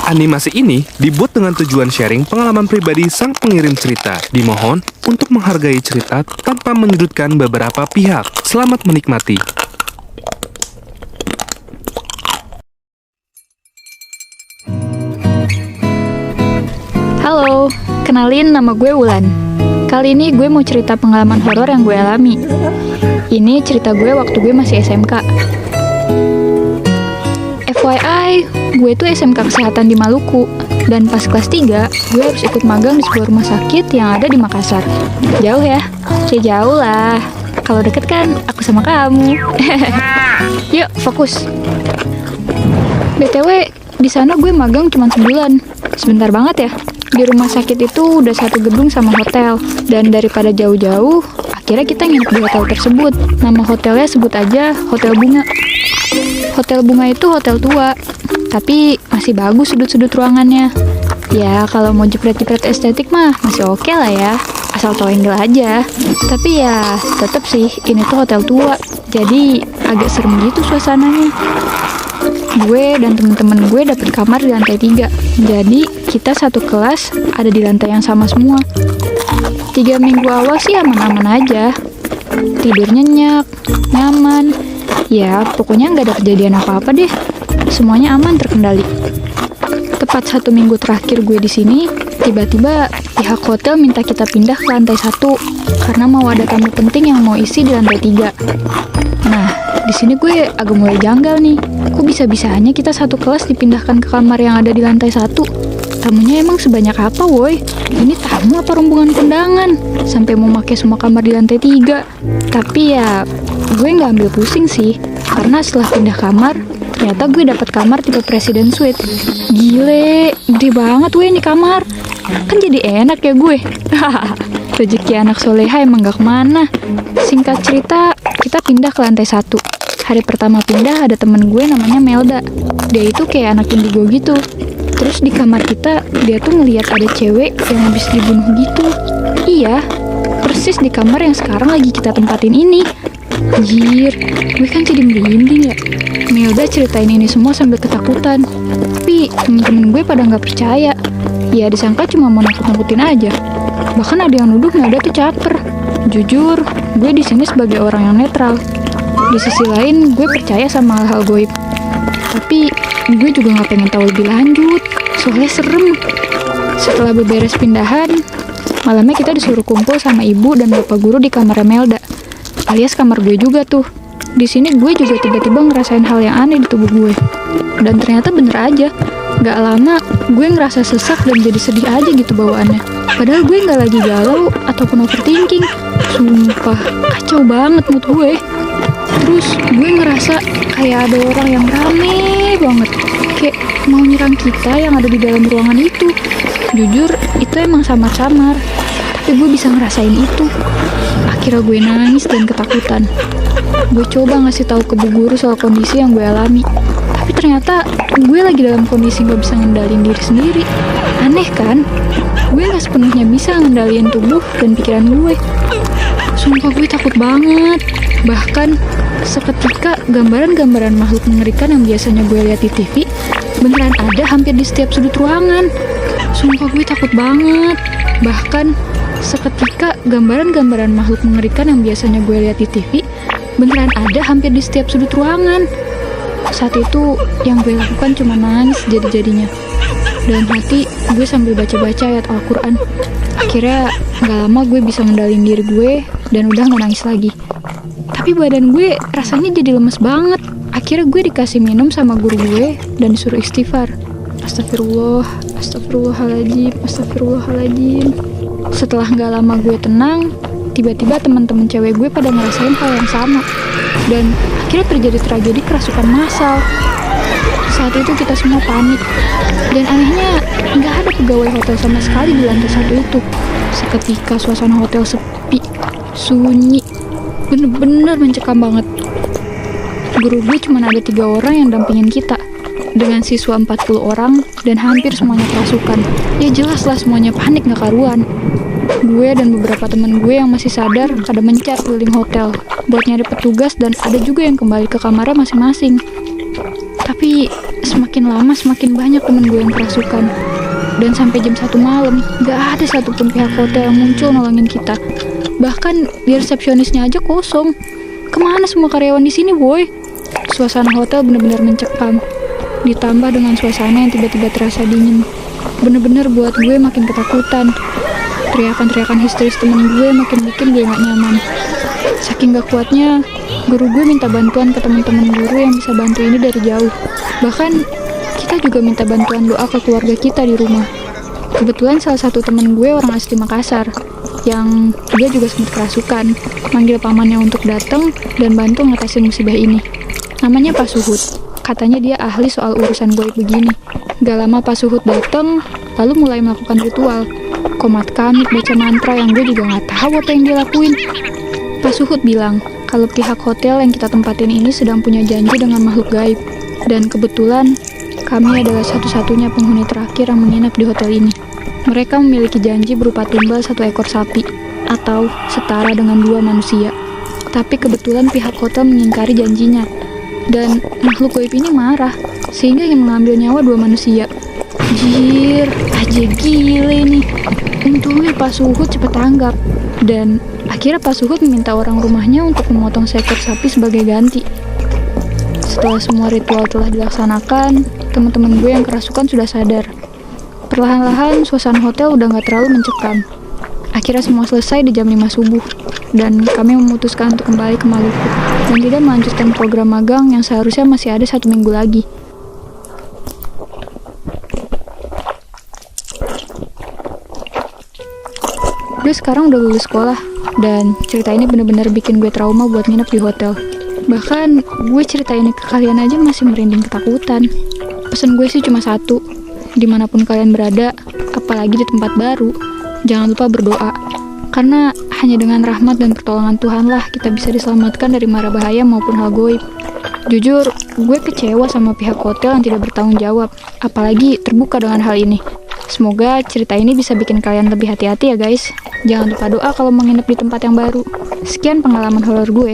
Animasi ini dibuat dengan tujuan sharing pengalaman pribadi sang pengirim cerita. Dimohon untuk menghargai cerita tanpa menyudutkan beberapa pihak. Selamat menikmati. Halo, kenalin nama gue Wulan. Kali ini gue mau cerita pengalaman horor yang gue alami. Ini cerita gue waktu gue masih SMK. FYI, gue tuh SMK Kesehatan di Maluku. Dan pas kelas 3, gue harus ikut magang di sebuah rumah sakit yang ada di Makassar. Jauh ya? Ya jauh lah. Kalau deket kan aku sama kamu. Yuk, fokus. BTW, di sana gue magang cuma sebulan. Sebentar banget ya. Di rumah sakit itu udah satu gedung sama hotel. Dan daripada jauh-jauh, akhirnya kita nginep di hotel tersebut. Nama hotelnya sebut aja Hotel Bunga. Hotel Bunga itu hotel tua, tapi masih bagus sudut-sudut ruangannya. Ya, kalau mau jepret-jepret estetik mah masih oke lah ya. Asal tahu angle aja. Tapi ya, tetap sih ini tuh hotel tua. Jadi agak serem gitu suasananya. Gue dan temen-temen gue dapet kamar di lantai 3. Jadi kita satu kelas ada di lantai yang sama semua. 3 minggu awal sih aman-aman aja. Tidur nyenyak, nyaman. Ya pokoknya nggak ada kejadian apa-apa deh. Semuanya aman, terkendali. Tepat 1 minggu terakhir gue di sini, tiba-tiba pihak hotel minta kita pindah ke lantai 1 karena mau ada tamu penting yang mau isi di lantai 3. Nah, di sini gue agak mulai janggal nih. Kok bisa-bisanya kita satu kelas dipindahkan ke kamar yang ada di lantai 1? Tamunya emang sebanyak apa, woi? Ini tamu apa rombongan kondangan? Sampai mau pakai semua kamar di lantai 3. Tapi ya, gue nggak ambil pusing sih. Karena setelah pindah kamar, ternyata gue dapat kamar tipe President Suite. Gile, gede banget woi ini kamar. Kan jadi enak ya gue. Rezeki anak soleha emang gak kemana. Singkat cerita, kita pindah ke lantai 1. Hari pertama pindah ada temen gue namanya Melda. Dia itu kayak anak indigo gitu. Terus di kamar kita, dia tuh ngelihat ada cewek yang habis dibunuh gitu. Iya, persis di kamar yang sekarang lagi kita tempatin ini. Anjir, gue kan jadi merinding ya. Melda ceritain ini semua sambil ketakutan. Tapi temen-temen gue pada nggak percaya. Ya disangka cuma mau nakut-nakutin aja. Bahkan ada yang nuduh Melda tuh caper. Jujur, gue di sini sebagai orang yang netral. Di sisi lain, gue percaya sama hal-hal goib. Tapi gue juga nggak pengen tahu lebih lanjut. Soalnya serem. Setelah beberes pindahan, malamnya kita disuruh kumpul sama ibu dan bapak guru di kamar Melda, alias kamar gue juga tuh. Di sini gue juga tiba-tiba ngerasain hal yang aneh di tubuh gue. Dan ternyata bener aja. Gak lama, gue ngerasa sesak dan jadi sedih aja gitu bawaannya. Padahal gue gak lagi galau ataupun overthinking. Sumpah, kacau banget mood gue. Terus gue ngerasa kayak ada orang yang rame banget. Kayak mau nyerang kita yang ada di dalam ruangan itu. Jujur, itu emang samar-samar. Tapi gue bisa ngerasain itu. Akhirnya gue nangis dan ketakutan. Gue coba ngasih tahu ke bu guru soal kondisi yang gue alami. Tapi ternyata gue lagi dalam kondisi gak bisa ngendalin diri sendiri. Aneh kan? Gue gak sepenuhnya bisa ngendalin tubuh dan pikiran gue. Sumpah gue takut banget. Bahkan seketika gambaran-gambaran makhluk mengerikan yang biasanya gue lihat di TV beneran ada hampir di setiap sudut ruangan. Sumpah gue takut banget. Bahkan seketika gambaran-gambaran makhluk mengerikan yang biasanya gue lihat di TV beneran ada hampir di setiap sudut ruangan. Saat itu yang gue lakukan cuma nangis jadi-jadinya. Dalam hati gue sambil baca-baca ayat Al-Quran. Akhirnya gak lama gue bisa ngendalin diri gue dan udah gak nangis lagi. Tapi badan gue rasanya jadi lemes banget. Akhirnya gue dikasih minum sama guru gue dan disuruh istighfar. Astagfirullah, astagfirullahaladzim, astagfirullahaladzim. Setelah gak lama gue tenang, tiba-tiba teman-teman cewek gue pada ngerasain hal yang sama. Dan akhirnya terjadi tragedi kerasukan massal. Saat itu kita semua panik. Dan anehnya, nggak ada pegawai hotel sama sekali di lantai 1 itu. Seketika suasana hotel sepi, sunyi, bener-bener mencekam banget. Guru gue cuma ada 3 orang yang dampingin kita. Dengan siswa 40 orang dan hampir semuanya kerasukan. Ya jelas lah semuanya panik nggak karuan. Gue dan beberapa teman gue yang masih sadar pada mencar keliling hotel buat nyari petugas dan ada juga yang kembali ke kamarnya masing-masing. Tapi semakin lama semakin banyak temen gue yang kerasukan. Dan sampai jam 1 malam, gak ada satupun pihak hotel yang muncul nolongin kita. Bahkan di resepsionisnya aja kosong. Kemana semua karyawan di sini, boy? Suasana hotel benar-benar mencekam. Ditambah dengan suasana yang tiba-tiba terasa dingin. Bener-bener buat gue makin ketakutan. Teriakan-teriakan histeris temen gue makin bikin gue gak nyaman. Saking gak kuatnya, guru gue minta bantuan ke teman-teman guru yang bisa bantu ini dari jauh. Bahkan kita juga minta bantuan doa ke keluarga kita di rumah. Kebetulan salah satu temen gue orang asli Makassar, yang dia juga sempat kerasukan, manggil pamannya untuk datang dan bantu ngatasin musibah ini. Namanya Pak Suhud. Katanya dia ahli soal urusan goib begini. Gak lama Pak Suhud datang, lalu mulai melakukan ritual. Komat kamit, baca mantra yang gue juga gak tahu apa yang dia lakuin. Pak Suhud bilang kalau pihak hotel yang kita tempatin ini sedang punya janji dengan makhluk gaib. Dan kebetulan kami adalah satu-satunya penghuni terakhir yang menginap di hotel ini. Mereka memiliki janji berupa tumbal 1 ekor sapi, atau setara dengan 2 manusia. Tapi kebetulan pihak hotel mengingkari janjinya, dan makhluk gaib ini marah, sehingga ingin mengambil nyawa 2 manusia. Jir, aja gile nih. Untungnya Pak Suhud cepat tanggap, dan akhirnya Pak Suhud meminta orang rumahnya untuk memotong seekor sapi sebagai ganti. Setelah semua ritual telah dilaksanakan, teman-teman gue yang kerasukan sudah sadar. Perlahan-lahan suasana hotel udah gak terlalu mencekam. Akhirnya semua selesai di jam 5 subuh, dan kami memutuskan untuk kembali ke Maluku dan tidak melanjutkan program magang yang seharusnya masih ada 1 minggu lagi. Gue sekarang udah lulus sekolah, dan cerita ini bener-bener bikin gue trauma buat nginep di hotel. Bahkan gue cerita ini ke kalian aja masih merinding ketakutan. Pesan gue sih cuma satu, dimanapun kalian berada, apalagi di tempat baru, jangan lupa berdoa. Karena hanya dengan rahmat dan pertolongan Tuhan lah kita bisa diselamatkan dari mara bahaya maupun hal goib. Jujur, gue kecewa sama pihak hotel yang tidak bertanggung jawab, apalagi terbuka dengan hal ini. Semoga cerita ini bisa bikin kalian lebih hati-hati ya guys. Jangan lupa doa kalau menginap di tempat yang baru. Sekian pengalaman horor gue.